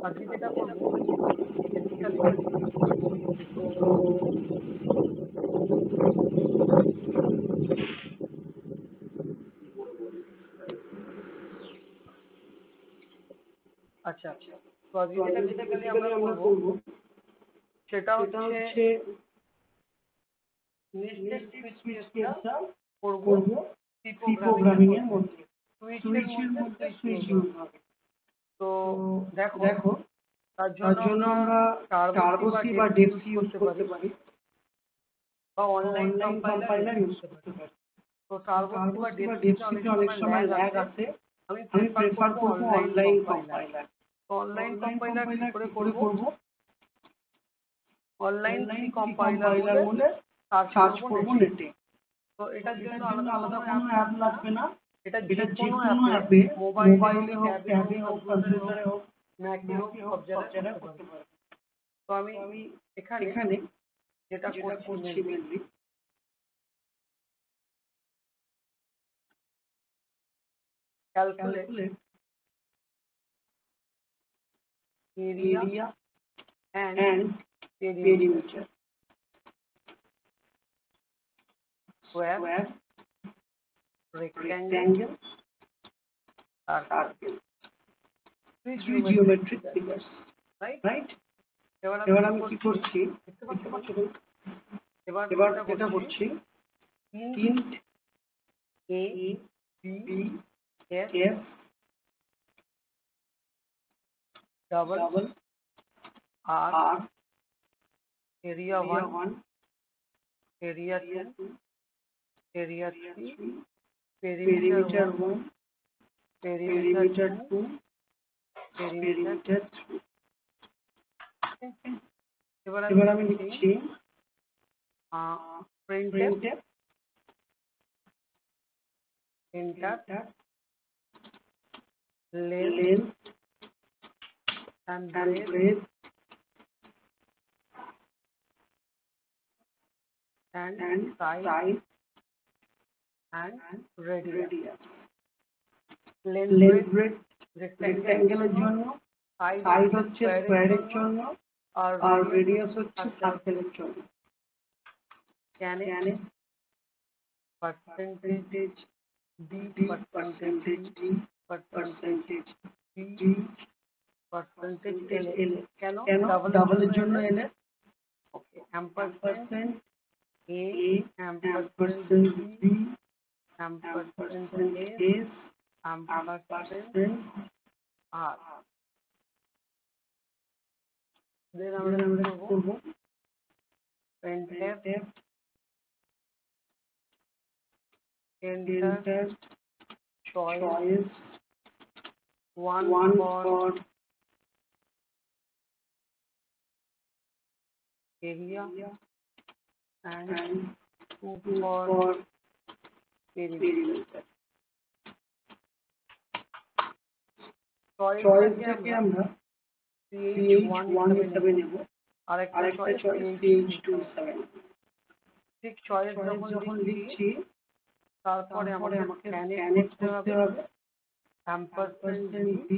আজকে যেটা করবো বেসিক্যালি আচ্ছা, তো আজকে যেটা বেসিক্যালি আমরা করবো সেটা হচ্ছে নেস্টেড সুইচ কেসটা করবো সি প্রোগ্রামিং এর মধ্যে সুইচের মধ্যে সুইচ ইউজ হবে। তো দেখো তার জন্য আমরা টার্বোসি বা ডেপসি ইউজ করতে পারি বা অনলাইন কম্পাইলার ইউজ করতে পারি। তো টার্বোসি বা ডেপসিতে অনেক সময় ল্যাগ আছে, আমি প্রেফার করবো অনলাইন কম্পাইলার। তো অনলাইন কম্পাইলার কি করে করবো? অনলাইন সি কম্পাইলার বলে সার্চ করবো নেটে। তো এটার জন্য আলাদা কোনো অ্যাপ লাগবে না, এটা যে কোনো অ্যাপে মোবাইলে হোক, ট্যাবে হোক, কম্পিউটারে হোক, ম্যাকে হোক, সব জায়গায় করতে পারবে। তো আমি এখানে যেটা করছি mainly calculate area and perimeter square rectangle circle three geometric figures, right? এবার আমি কি করছি এবার যেটা করছি int a b f double r area 1 area 2 area 3 perimeter 1 perimeter 2 perimeter 3। এবার আমি লিখছি printf enter length and breadth and size and radius। length breadth rectangle এর জন্য, size হচ্ছে square এর জন্য, আর radius হচ্ছে circle এর জন্য। can percentage d percentage d percentage d percentage l কেন ডাবল এর জন্য l okay ampersand a ampersand b ampersand s ampersand r। then আমরা করব printf enter choice one for area and two for perimeter। choice থেকে আমরা ch1 নেব আর একটা choice ch27। ঠিক choice যখন লিখছি তারপরে আমাকে scan করতে হবে ampersand d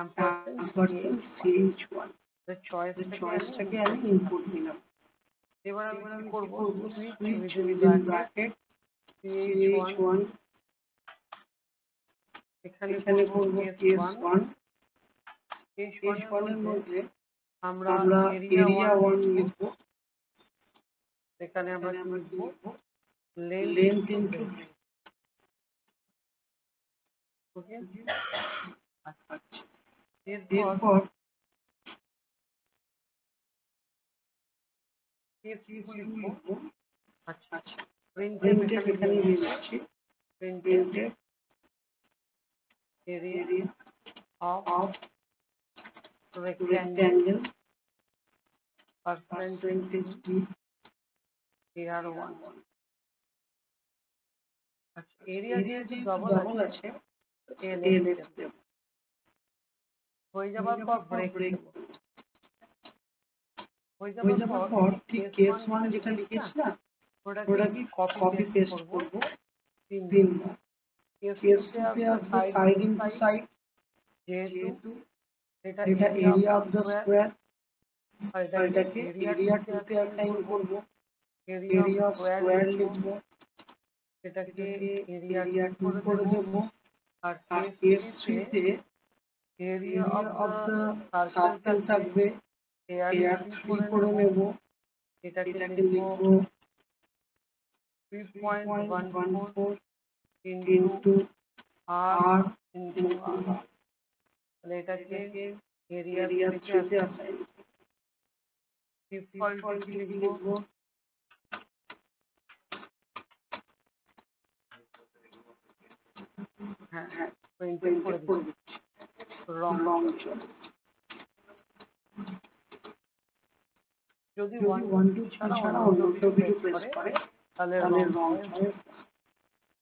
ampersand ch1। choiceটাকে আমি ইনপুট দিলাম। এবার আমি করব switch within bracket ch1 এখানে করব s1 এর মধ্যে আমরা area 1 লিখব। এখানে আমরা লিখব length into ওকে আচ্ছা এরপর s2 লিখব। আচ্ছা printf এখানে লিখছি printf area of rectangle percentage d ar1। আচ্ছা এরিয়া যেহেতু ডাবল আছে ls দেব। হয়ে যাবার পর ব্রেক দেব। হয়ে যাবার পর ঠিক s1 যেটা লিখেছি না ওটা কি কপি পেস্ট করব তিনবার। s2 তে আসবে সাইড ইনটু সাইড যেহেতু এটা এরিয়া অফ দ্য স্কোয়ার, আর এটাকে এরিয়া 2 তে অ্যাসাইন করব, এরিয়া অফ স্কোয়ার লিখব, এটাকে এরিয়া 2 করে দেব, আর কেস 3 তে এরিয়া অফ দ্য সার্কেল থাকবে এয়ার 3 করে নেব, এটাকে লিখব 3.14 ইনটু আর ইনটু আর, তাহলে এটাকে এরিয়া 3 তে অ্যাসাইন ডিফল্ট লিখব, হ্যাঁ প্রিন্ট করে দিচ্ছি রং। যদি 1 2 ছাড়া অন্য কেউ কিছু প্রেস করে তাহলে রং হয়।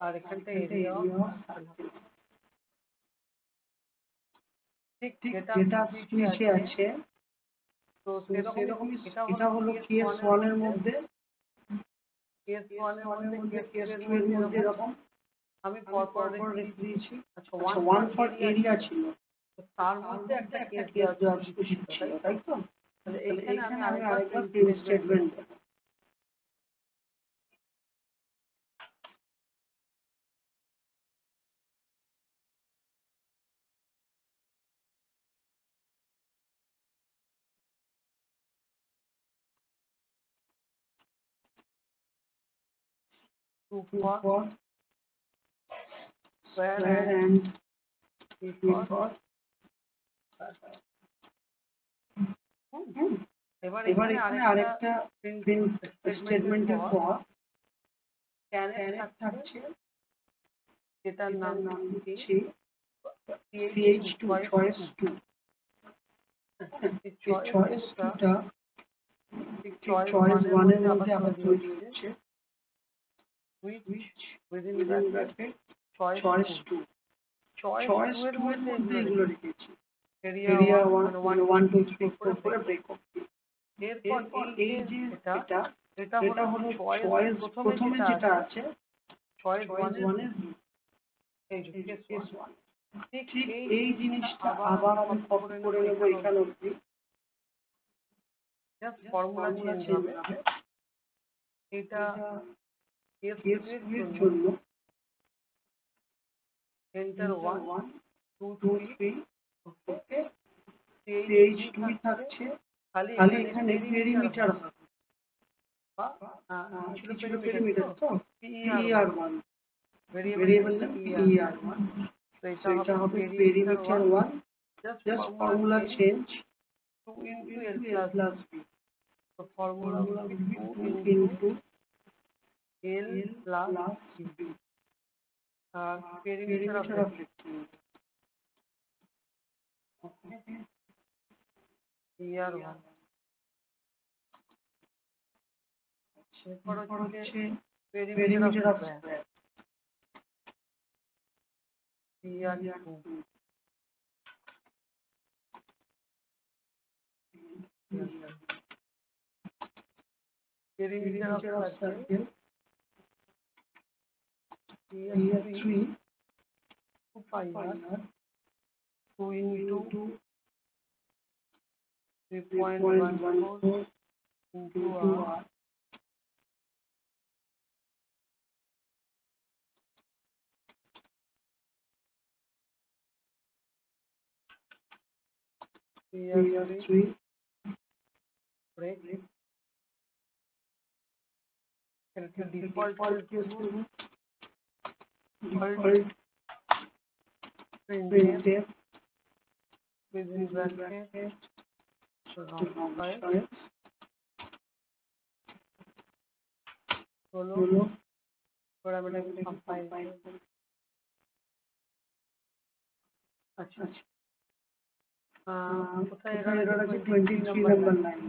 আর এখানটা এরিয়া অফ সার্কেল, ঠিক যেটা সুইচে আছে, তো সেরকমই এটা হলো কেস 1 এর মধ্যে, কেস 1 এর মধ্যে, কেস 2 এর মধ্যে এরকম আমি পরপর রেখে দিয়েছি। আচ্ছা 1 ফর এরিয়া ছিল, তার মধ্যে একটা কেস দেওয়া উচিত ছিল, তাই তো? তাহলে এইখানে আমি আরেকবার প্রিন্ট স্টেটমেন্ট দেব। Two for square and three for এবার এখানে আরেকটা প্রিন্ট স্টেটমেন্টের পর ক্যারেক্ট থাকছে, যেটার নাম দিচ্ছি ch2 choice 2। এই choice 2টা choice 1 এর মধ্যে আবার তৈরি হচ্ছে, which within bracket choice 2, choice 2 এর মধ্যে এগুলো লিখেছি, এরিয়া 1 মানে 1 2 3 4 করে ব্রেক অফ। এরপর এই যে এটা হলো চয়েস প্রথমে যেটা আছে চয়েস 1 এর এই যে কেস 1, ঠিক এই জিনিসটা আবার আমি কপি করে নেব এখানে অবধি, জাস্ট ফর্মুলা চেঞ্জ হবে। এটা কেস 2 এর জন্য এন্টার 1 2 3 ওকে, ch2 থাকছে, খালি এখানে পেরিমিটার হবে, ছিল পেরিমিটার তো per1 ভেরিয়েবল নেম per1, তো এটা হবে perimeter 1, just formula change 2 into l plus b, তো formula will be 2 into l plus b, আর পেরিমিটার অফ রেক্টেঙ্গেল per1। এরপর হচ্ছে perimeter of square per2, perimeter of circle per3 2 pi r 2 into 3.14 into r per3 break একটা default default printf within bracket হলো parameter compile. আচ্ছা কোথায় error আছে 23 number line,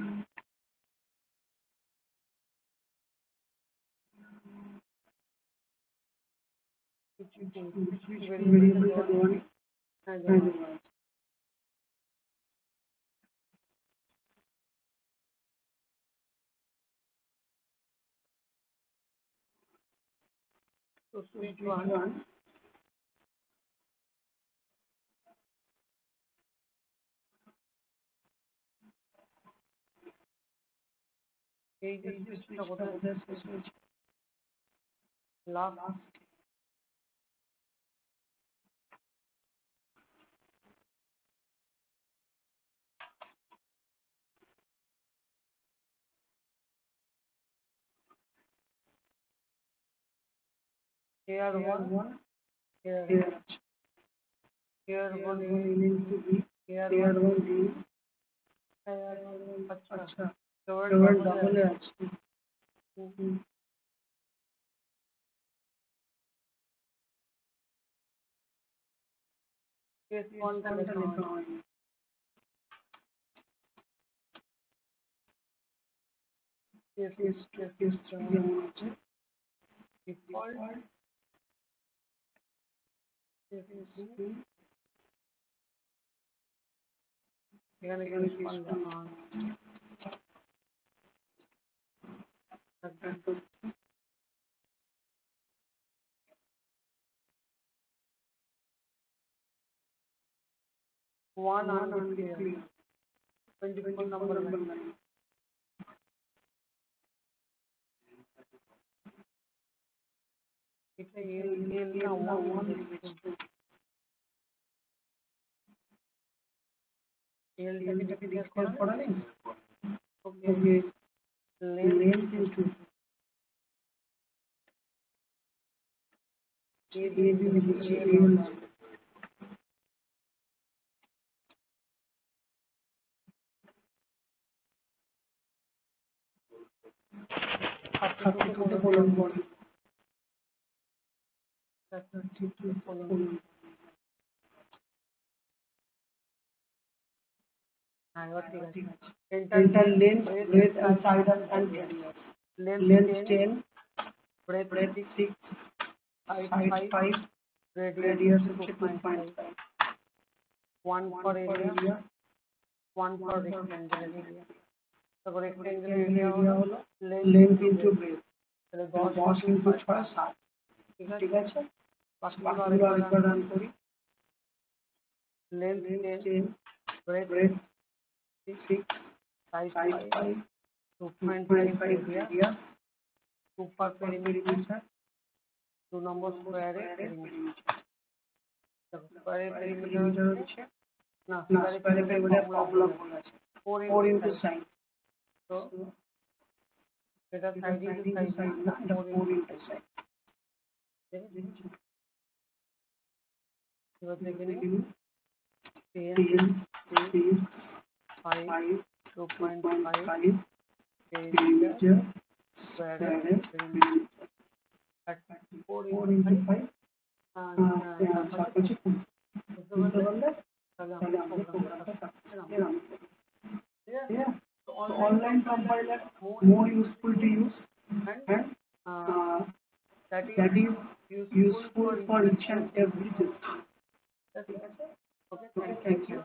ভেরিয়েবলটা দেওয়া নেই, হ্যাঁ দেওয়া আছে। তো সুইচ 1 এই যে সুইচটা কোথায় শেষ হয়েছে last here one here one into B here one D अच्छा डबल डबल है केस कौन सा लिखा हुआ है केस डिफॉल्ट এখানে কেস কौन লেখা হয় one unclear 24 number line এটা এল না ওয়ান এলটাকে ডিক্লেয়ার করা নেই ওকে লেন্থ ইনটু এ বি লিখছি এল 32 colon 1 32 colon enter length breadth and side and radius length 10 breadth 6 height 5 radius 2.5 1 for area 1 for rectangle area तो rectangle area হলো length into breadth তাহলে 10 into 6 7 ঠিক আছে বাকিগুলো আরেকবার রান করি length 10 breadth 6 height 5 2.5 area 2 for perimeter 2 number square perimeter square perimeter হচ্ছে না square perimeter প্রবলেম আছে 4 into sin তো এটা side into side না এটা 4 into sin এবার দেখে নিন 10 5 2.5 perimeter square perimeter 4 into 5 বুঝতে পারলে তাহলে আমরা প্রোগ্রামটা So online compiler more useful to use and that is useful for each and every system. Okay, thank you.